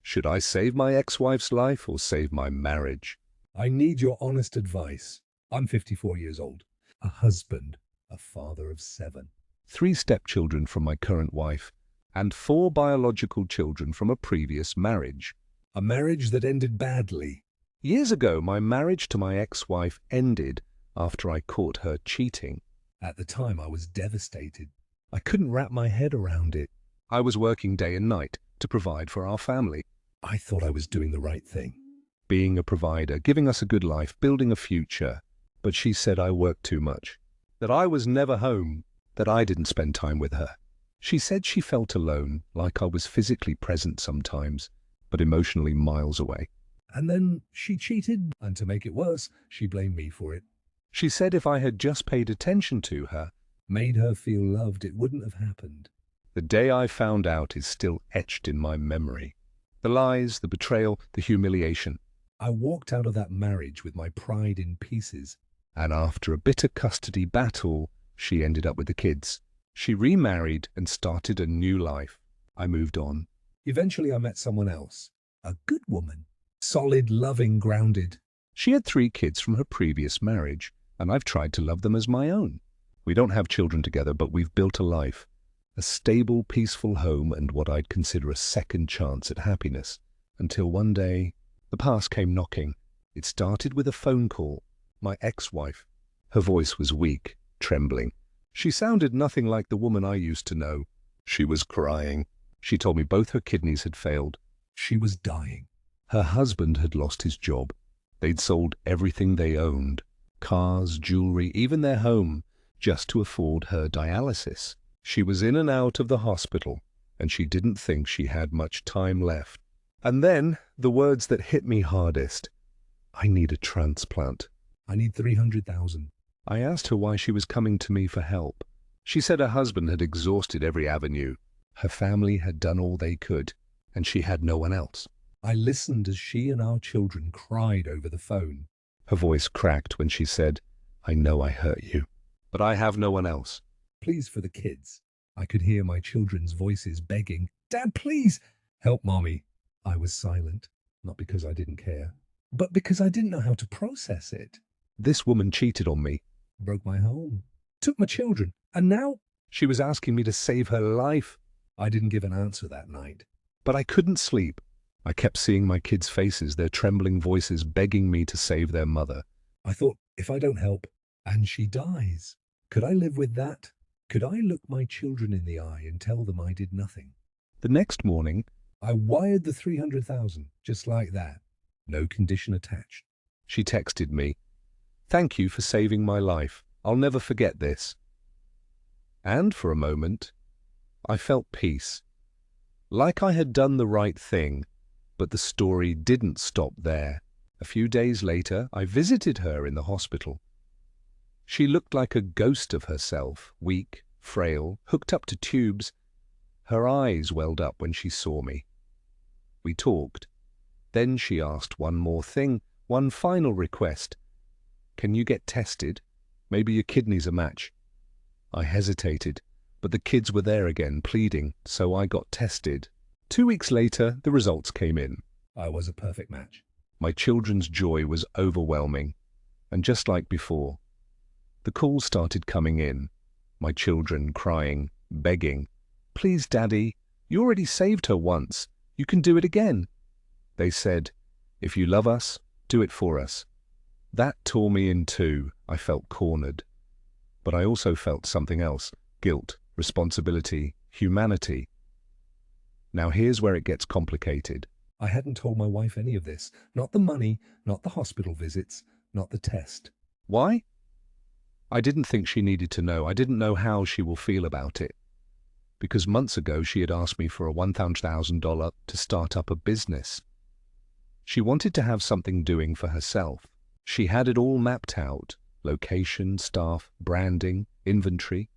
Should I save my ex-wife's life or save my marriage? I need your honest advice. I'm 54 years old, a husband, a father of 7. 3 stepchildren from my current wife, and 4 biological children from a previous marriage. A marriage that ended badly. Years ago, my marriage to my ex-wife ended after I caught her cheating. At the time, I was devastated. I couldn't wrap my head around it. I was working day and night to provide for our family. I thought I was doing the right thing. Being a provider, giving us a good life, building a future. But she said I worked too much, that I was never home, that I didn't spend time with her. She said she felt alone, like I was physically present sometimes, but emotionally miles away. And then she cheated, and to make it worse, she blamed me for it. She said if I had just paid attention to her, made her feel loved, it wouldn't have happened. The day I found out is still etched in my memory. The lies, the betrayal, the humiliation. I walked out of that marriage with my pride in pieces. And after a bitter custody battle, she ended up with the kids. She remarried and started a new life. I moved on. Eventually I met someone else. A good woman. Solid, loving, grounded. She had 3 kids from her previous marriage, and I've tried to love them as my own. We don't have children together, but we've built a life. A stable, peaceful home and what I'd consider a second chance at happiness. Until one day, the past came knocking. It started with a phone call. My ex-wife. Her voice was weak, trembling. She sounded nothing like the woman I used to know. She was crying. She told me both her kidneys had failed. She was dying. Her husband had lost his job. They'd sold everything they owned, cars, jewelry, even their home, just to afford her dialysis. She was in and out of the hospital, and she didn't think she had much time left. And then, the words that hit me hardest. I need a transplant. I need $300,000. I asked her why she was coming to me for help. She said her husband had exhausted every avenue. Her family had done all they could, and she had no one else. I listened as she and our children cried over the phone. Her voice cracked when she said, I know I hurt you, but I have no one else. Please, for the kids. I could hear my children's voices begging, Dad, please, help Mommy. I was silent, not because I didn't care, but because I didn't know how to process it. This woman cheated on me, broke my home, took my children, and now she was asking me to save her life. I didn't give an answer that night. But I couldn't sleep. I kept seeing my kids' faces, their trembling voices begging me to save their mother. I thought, if I don't help, and she dies, could I live with that? Could I look my children in the eye and tell them I did nothing? The next morning, I wired the $300,000, just like that. No condition attached. She texted me, Thank you for saving my life. I'll never forget this. And for a moment, I felt peace. Like I had done the right thing, but the story didn't stop there. A few days later, I visited her in the hospital. She looked like a ghost of herself, weak, frail, hooked up to tubes. Her eyes welled up when she saw me. We talked. Then she asked one more thing, one final request. Can you get tested? Maybe your kidneys a match. I hesitated, but the kids were there again, pleading, so I got tested. 2 weeks later, the results came in. I was a perfect match. My children's joy was overwhelming, and just like before, the calls started coming in. My children crying, begging, Please, Daddy, you already saved her once. You can do it again. They said, If you love us, do it for us. That tore me in two. I felt cornered. But I also felt something else, guilt, responsibility, humanity. Now here's where it gets complicated. I hadn't told my wife any of this. Not the money, not the hospital visits, not the test. Why? I didn't think she needed to know. I didn't know how she will feel about it. Because months ago she had asked me for a $1,000 to start up a business. She wanted to have something doing for herself. She had it all mapped out, location, staff, branding, inventory.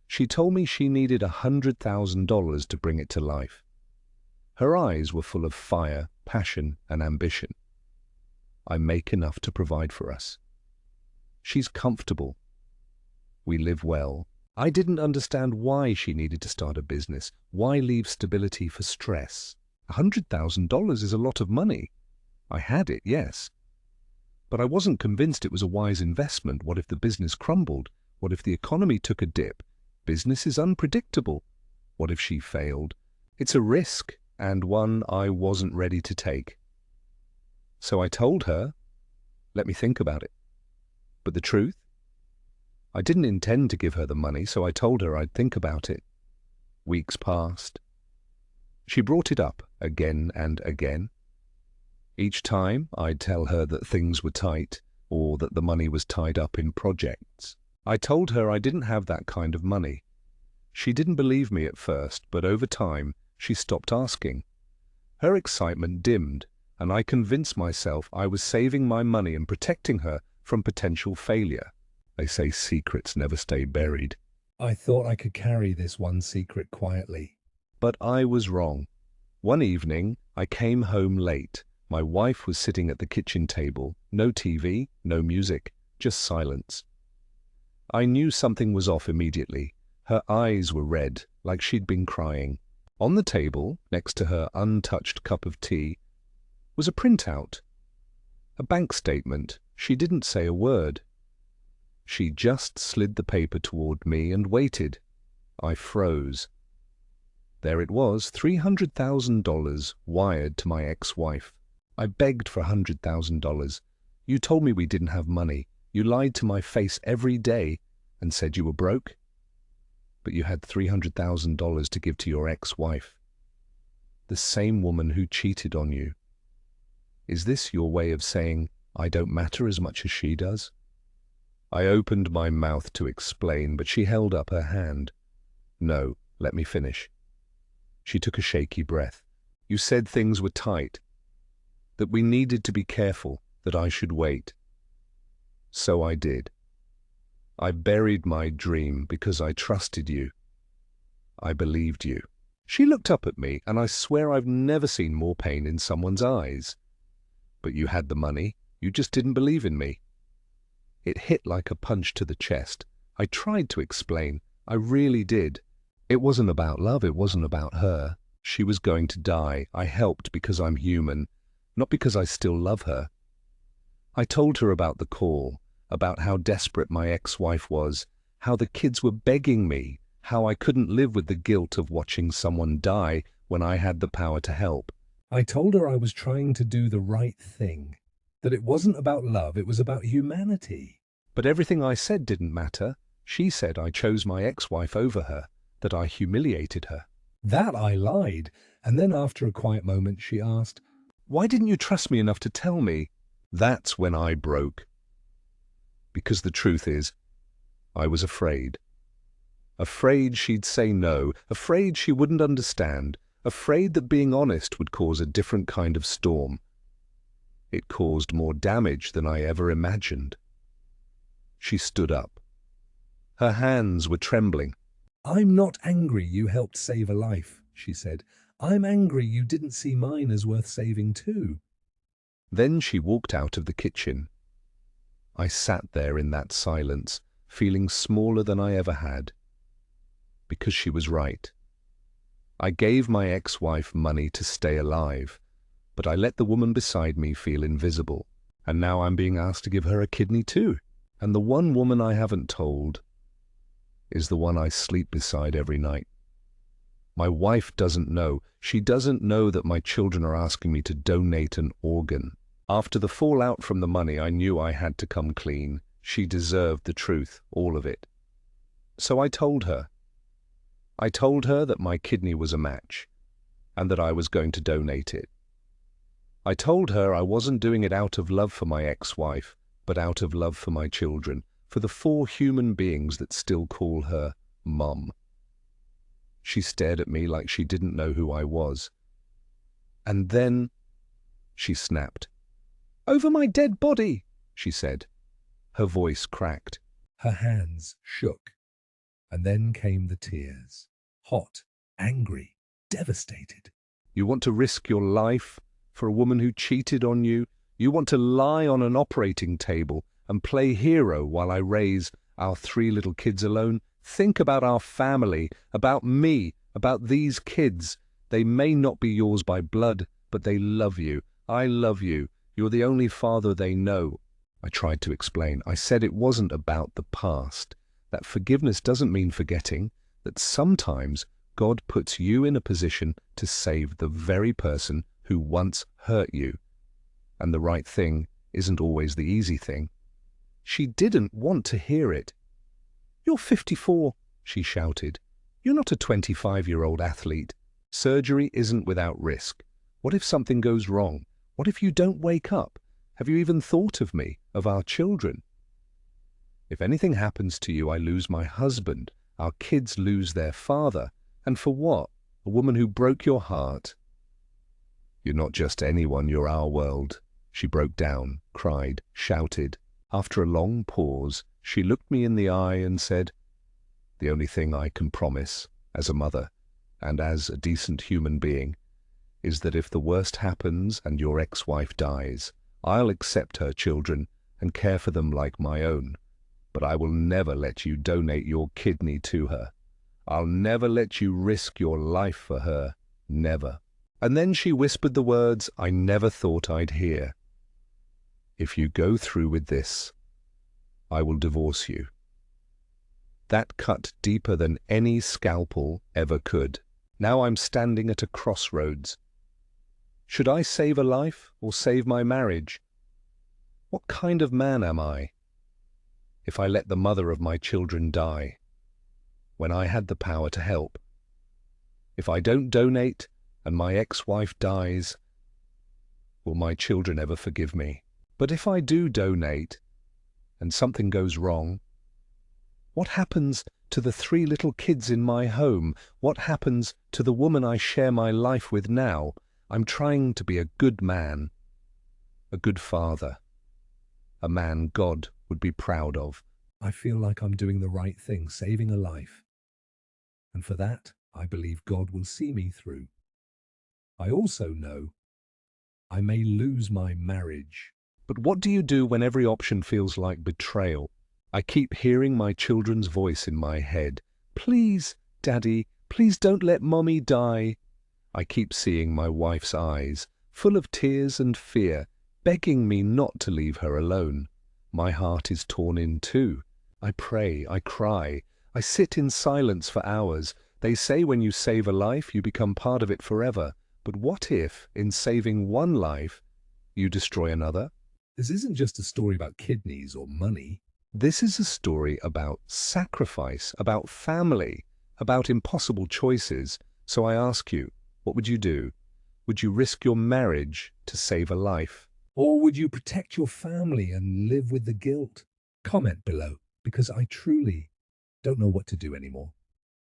She told me she needed $100,000 to bring it to life. Her eyes were full of fire, passion, and ambition. I make enough to provide for us. She's comfortable. We live well. I didn't understand why she needed to start a business. Why leave stability for stress? $100,000 is a lot of money. I had it, yes. But I wasn't convinced it was a wise investment. What if the business crumbled? What if the economy took a dip? Business is unpredictable. What if she failed? It's a risk, and one I wasn't ready to take. So I told her, let me think about it. But the truth? I didn't intend to give her the money, so I told her I'd think about it. Weeks passed. She brought it up again and again. Each time I'd tell her that things were tight, or that the money was tied up in projects. I told her I didn't have that kind of money. She didn't believe me at first, but over time she stopped asking. Her excitement dimmed, and I convinced myself I was saving my money and protecting her from potential failure. They say secrets never stay buried. I thought I could carry this one secret quietly. But I was wrong. One evening, I came home late. My wife was sitting at the kitchen table. No TV, no music, just silence. I knew something was off immediately. Her eyes were red, like she'd been crying. On the table, next to her untouched cup of tea, was a printout. A bank statement. She didn't say a word. She just slid the paper toward me and waited. I froze. There it was, $300,000 wired to my ex-wife. I begged for $100,000. You told me we didn't have money. You lied to my face every day and said you were broke. But you had $300,000 to give to your ex-wife, the same woman who cheated on you. Is this your way of saying I don't matter as much as she does? I opened my mouth to explain, but she held up her hand. No, let me finish. She took a shaky breath. You said things were tight, that we needed to be careful, that I should wait. So I did. I buried my dream because I trusted you. I believed you. She looked up at me, and I swear I've never seen more pain in someone's eyes. But you had the money. You just didn't believe in me. It hit like a punch to the chest. I tried to explain. I really did. It wasn't about love. It wasn't about her. She was going to die. I helped because I'm human, not because I still love her. I told her about the call, about how desperate my ex-wife was, how the kids were begging me, how I couldn't live with the guilt of watching someone die when I had the power to help. I told her I was trying to do the right thing, that it wasn't about love, it was about humanity. But everything I said didn't matter. She said I chose my ex-wife over her, that I humiliated her. That I lied, and then after a quiet moment she asked, Why didn't you trust me enough to tell me? That's when I broke. Because the truth is, I was afraid. Afraid she'd say no, afraid she wouldn't understand, afraid that being honest would cause a different kind of storm. It caused more damage than I ever imagined. She stood up. Her hands were trembling. I'm not angry you helped save a life, she said. I'm angry you didn't see mine as worth saving too. Then she walked out of the kitchen. I sat there in that silence, feeling smaller than I ever had. Because she was right. I gave my ex-wife money to stay alive, but I let the woman beside me feel invisible. And now I'm being asked to give her a kidney too. And the one woman I haven't told is the one I sleep beside every night. My wife doesn't know. She doesn't know that my children are asking me to donate an organ. After the fallout from the money, I knew I had to come clean. She deserved the truth, all of it. So I told her. I told her that my kidney was a match, and that I was going to donate it. I told her I wasn't doing it out of love for my ex-wife, but out of love for my children, for the 4 human beings that still call her Mum. She stared at me like she didn't know who I was. And then she snapped. "Over my dead body," she said. Her voice cracked. Her hands shook. And then came the tears. Hot, angry, devastated. You want to risk your life for a woman who cheated on you? You want to lie on an operating table and play hero while I raise our 3 little kids alone? Think about our family, about me, about these kids. They may not be yours by blood, but they love you. I love you. You're the only father they know. I tried to explain. I said it wasn't about the past, that forgiveness doesn't mean forgetting, that sometimes God puts you in a position to save the very person who once hurt you. And the right thing isn't always the easy thing. She didn't want to hear it. "You're 54, she shouted. "You're not a 25-year-old athlete. Surgery isn't without risk. What if something goes wrong? What if you don't wake up? Have you even thought of me, of our children? If anything happens to you, I lose my husband. Our kids lose their father. And for what? A woman who broke your heart? You're not just anyone, you're our world." She broke down, cried, shouted. After a long pause, she looked me in the eye and said, "The only thing I can promise, as a mother, and as a decent human being, is that if the worst happens and your ex-wife dies, I'll accept her children and care for them like my own. But I will never let you donate your kidney to her. I'll never let you risk your life for her. Never." And then she whispered the words I never thought I'd hear. "If you go through with this, I will divorce you." That cut deeper than any scalpel ever could. Now I'm standing at a crossroads. Should I save a life or save my marriage? What kind of man am I if I let the mother of my children die when I had the power to help? If I don't donate and my ex-wife dies, will my children ever forgive me? But if I do donate and something goes wrong, what happens to the 3 little kids in my home? What happens to the woman I share my life with now? I'm trying to be a good man, a good father, a man God would be proud of. I feel like I'm doing the right thing, saving a life. And for that, I believe God will see me through. I also know I may lose my marriage. But what do you do when every option feels like betrayal? I keep hearing my children's voice in my head. "Please, Daddy, please don't let Mommy die." I keep seeing my wife's eyes, full of tears and fear, begging me not to leave her alone. My heart is torn in two. I pray, I cry, I sit in silence for hours. They say when you save a life, you become part of it forever. But what if, in saving one life, you destroy another? This isn't just a story about kidneys or money. This is a story about sacrifice, about family, about impossible choices. So I ask you, what would you do? Would you risk your marriage to save a life? Or would you protect your family and live with the guilt? Comment below, because I truly don't know what to do anymore.